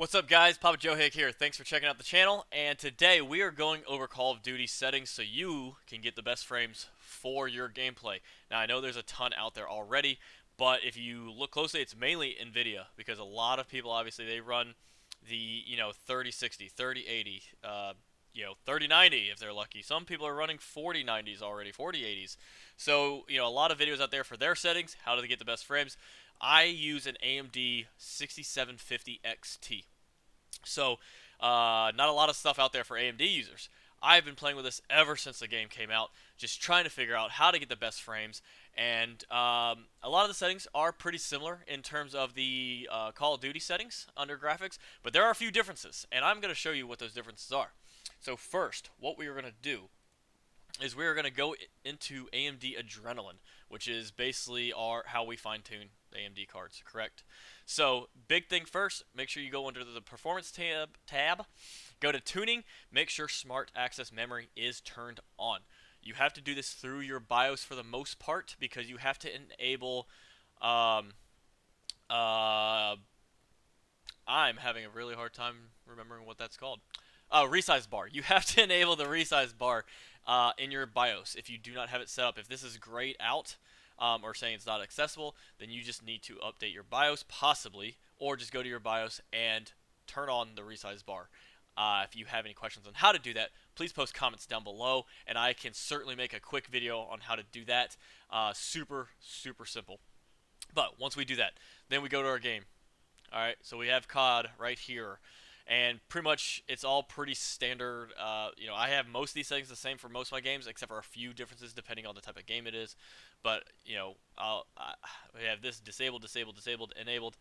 What's up, guys? PapaJohick here. Thanks for checking out the channel. And today we are going over Call of Duty settings so you can get the best frames for your gameplay. Now, I know there's a ton out there already, but if you look closely, it's mainly NVIDIA because a lot of people obviously they run the 3060, 3080, 3090 if they're lucky. Some people are running 4090s already, 4080s. So a lot of videos out there for their settings, how do they get the best frames. I use an AMD 6750 XT. So, not a lot of stuff out there for AMD users. I've been playing with this ever since the game came out, just trying to figure out how to get the best frames. And a lot of the settings are pretty similar in terms of the Call of Duty settings under graphics, but there are a few differences, and I'm going to show you what those differences are. So first, what we are going to do is we're going to go into AMD Adrenaline, which is basically how we fine-tune AMD cards, correct? So, big thing first, make sure you go under the Performance tab, go to Tuning, make sure Smart Access Memory is turned on. You have to do this through your BIOS for the most part because you have to enable um, uh, I'm having a really hard time remembering what that's called. Resize bar. You have to enable the resize bar in your BIOS if you do not have it set up. If this is grayed out or saying it's not accessible, then you just need to update your BIOS possibly, or just go to your BIOS and turn on the resize bar. If you have any questions on how to do that, please post comments down below, and I can certainly make a quick video on how to do that. Super, super simple. But once we do that, then we go to our game. Alright, so we have COD right here. And pretty much it's all pretty standard. I have most of these settings the same for most of my games, except for a few differences depending on the type of game it is. But, we have this disabled, disabled, disabled, enabled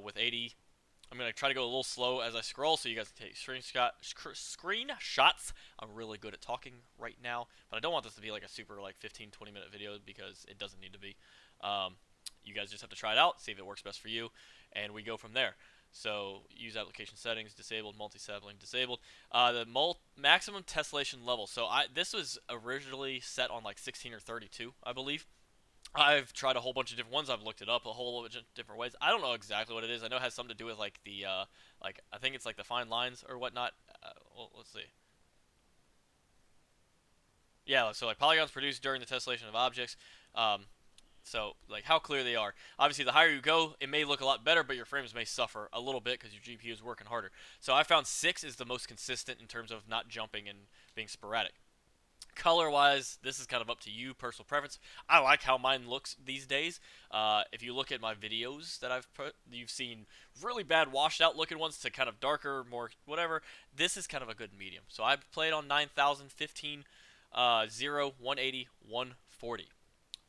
with 80. I'm going to try to go a little slow as I scroll so you guys can take screenshots. I'm really good at talking right now, but I don't want this to be like a super 15-20 minute video because it doesn't need to be. You guys just have to try it out, see if it works best for you, and we go from there. So use application settings, disabled, multi-sampling, disabled. The maximum tessellation level. So this was originally set on 16 or 32, I believe. I've tried a whole bunch of different ones. I've looked it up a whole bunch of different ways. I don't know exactly what it is. I know it has something to do with the I think it's the fine lines or whatnot. Well, let's see. Yeah, so polygons produced during the tessellation of objects. So, how clear they are. Obviously, the higher you go, it may look a lot better, but your frames may suffer a little bit because your GPU is working harder. So I found 6 is the most consistent in terms of not jumping and being sporadic. Color-wise, this is kind of up to you, personal preference. I like how mine looks these days. If you look at my videos that I've put, you've seen really bad washed-out looking ones to kind of darker, more whatever. This is kind of a good medium. So I've played on 9,000, 15, 0, 180, 140.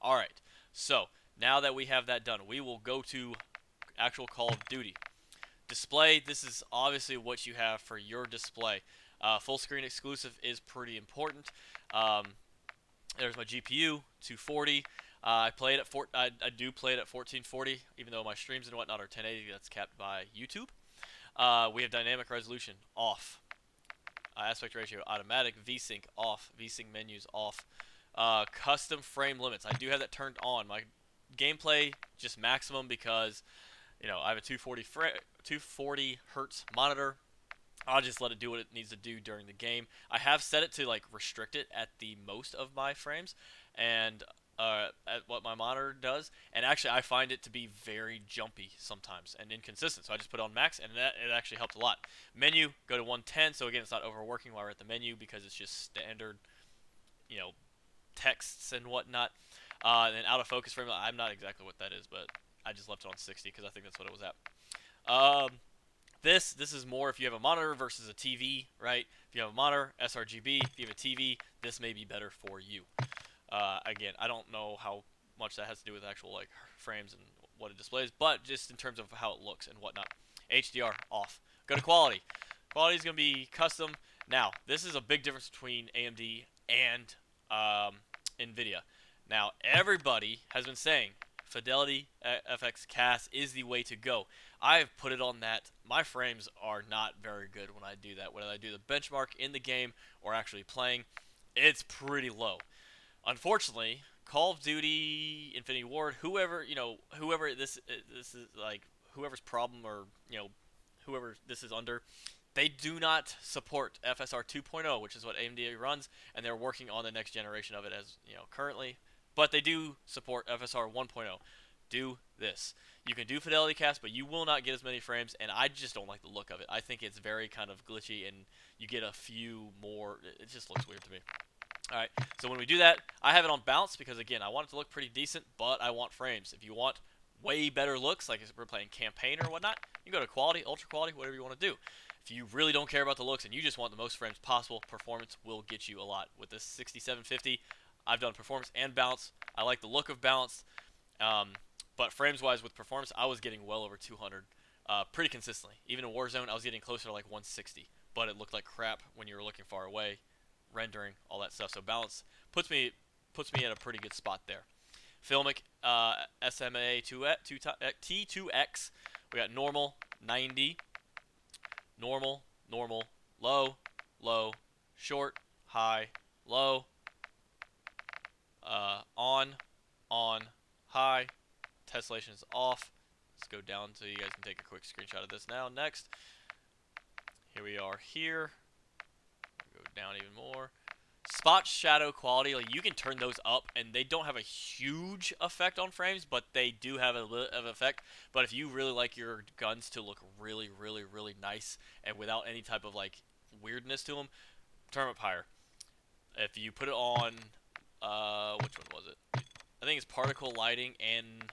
All right. So, now that we have that done, we will go to actual Call of Duty. Display, this is obviously what you have for your display. Full screen exclusive is pretty important. There's my GPU, 240. I do play it at 1440, even though my streams and whatnot are 1080. That's capped by YouTube. We have dynamic resolution off. Aspect ratio automatic. VSync off. VSync menus off. Custom frame limits. I do have that turned on. My gameplay just maximum because I have a 240 hertz monitor. I'll just let it do what it needs to do during the game. I have set it to restrict it at the most of my frames and at what my monitor does. And actually, I find it to be very jumpy sometimes and inconsistent. So I just put it on max, and it actually helped a lot. Menu, go to 110. So again, it's not overworking while we're at the menu because it's just standard, texts and whatnot. And then out of focus frame, I'm not exactly what that is, but I just left it on 60 because I think that's what it was at. This is more if you have a monitor versus a TV, right? If you have a monitor, sRGB. If you have a TV, this may be better for you. Again, I don't know how much that has to do with actual frames and what it displays, but just in terms of how it looks and whatnot. HDR off. Go to quality. Quality is going to be custom. Now, this is a big difference between AMD and NVIDIA. Now, everybody has been saying Fidelity FX CAS is the way to go. I've put it on that. My frames are not very good when I do that. Whether I do the benchmark in the game or actually playing, it's pretty low. Unfortunately, Call of Duty, Infinity Ward, whoever this is whoever's problem or whoever this is under, they do not support FSR 2.0, which is what AMD runs, and they're working on the next generation of it as currently. But they do support FSR 1.0. Do this. You can do fidelity cast, but you will not get as many frames, and I just don't like the look of it. I think it's very kind of glitchy, and you get a few more. It just looks weird to me. All right, so when we do that, I have it on bounce because, again, I want it to look pretty decent, but I want frames. If you want way better looks, like if we're playing campaign or whatnot, you can go to quality, ultra quality, whatever you want to do. If you really don't care about the looks and you just want the most frames possible, performance will get you a lot. With this 6750, I've done performance and bounce. I like the look of bounce, but frames-wise with performance, I was getting well over 200 pretty consistently. Even in Warzone, I was getting closer to like 160, but it looked like crap when you were looking far away, rendering, all that stuff. So balance puts me at a pretty good spot there. Filmic SMA T2X. We got normal 90, normal, normal, low, low, short, high, low, on, high. Tessellation is off. Let's go down so you guys can take a quick screenshot of this now. Next, here we are here. Go down even more. Spot shadow quality, like you can turn those up, and they don't have a huge effect on frames, but they do have a little of effect. But if you really like your guns to look really, really, really nice and without any type of like weirdness to them, turn them up higher. If you put it on, which one was it? I think it's particle lighting and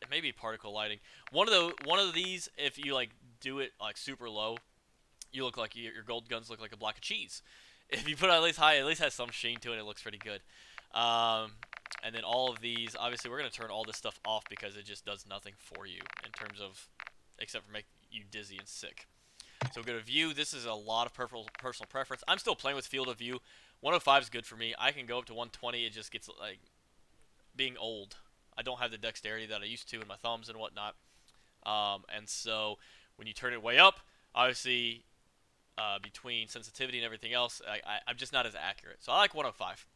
maybe particle lighting. One of these, if you like do it like super low, you look like your gold guns look like a block of cheese. If you put it at least high, it at least has some sheen to it. It looks pretty good. And then all of these, obviously, we're going to turn all this stuff off because it just does nothing for you in terms of, except for make you dizzy and sick. So go to view. This is a lot of personal preference. I'm still playing with field of view. 105 is good for me. I can go up to 120. It just gets like being old. I don't have the dexterity that I used to in my thumbs and whatnot. And so when you turn it way up, obviously between sensitivity and everything else, I'm just not as accurate. So I like 105.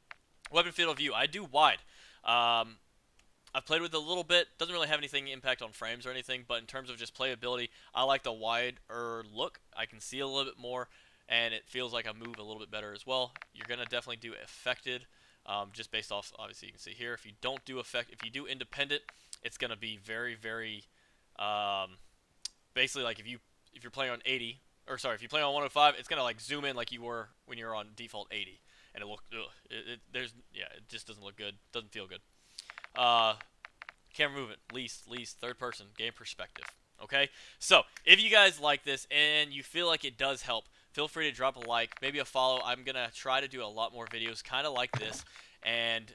Weapon field of view, I do wide. I've played with it a little bit. Doesn't really have anything impact on frames or anything, but in terms of just playability, I like the wider look. I can see a little bit more, and it feels like I move a little bit better as well. You're going to definitely do affected, just based off, obviously you can see here. If you don't do if you do independent, it's going to be very, very, basically like if you're playing on 80, or sorry, if you play on 105, it's going to like zoom in like you were when you were on default 80. And it just doesn't look good. Doesn't feel good. Camera movement, least, third person, game perspective. Okay? So, if you guys like this and you feel like it does help, feel free to drop a like, maybe a follow. I'm going to try to do a lot more videos kind of like this. And,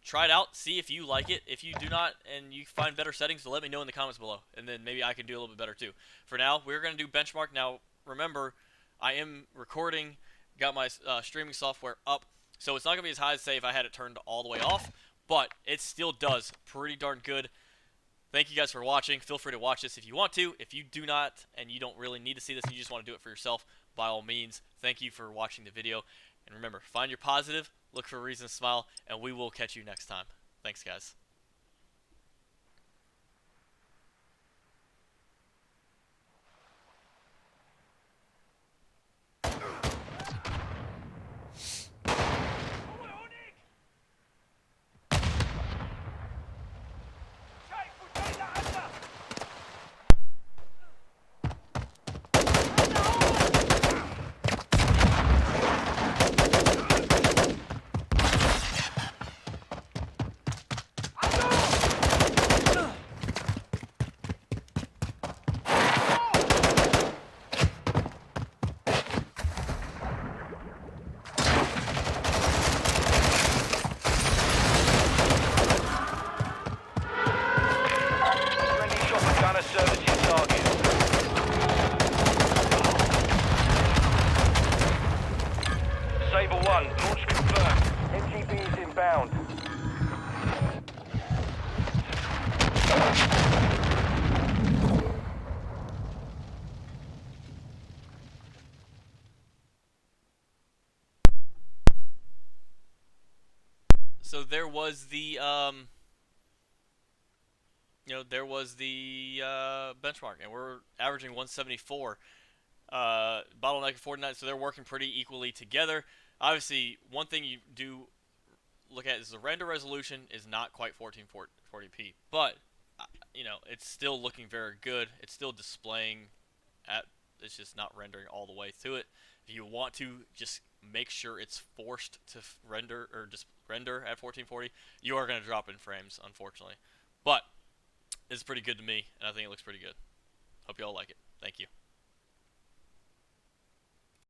try it out. See if you like it. If you do not and you find better settings, let me know in the comments below. And then maybe I can do a little bit better too. For now, we're going to do benchmark. Now, remember, I am recording. Got my streaming software up, so it's not going to be as high as, say, if I had it turned all the way off, but it still does pretty darn good. Thank you guys for watching. Feel free to watch this if you want to. If you do not, and you don't really need to see this, and you just want to do it for yourself, by all means, thank you for watching the video. And remember, find your positive, look for a reason to smile, and we will catch you next time. Thanks, guys. Launch confirmed. MTB is inbound. So there was the there was the benchmark, and we're averaging 174. Bottleneck at 49, so they're working pretty equally together. Obviously, one thing you do look at is the render resolution is not quite 1440p, but it's still looking very good. It's still displaying at it's just not rendering all the way through it. If you want to just make sure it's forced to render or just render at 1440, you are going to drop in frames, unfortunately. But it's pretty good to me, and I think it looks pretty good. Hope you all like it. Thank you.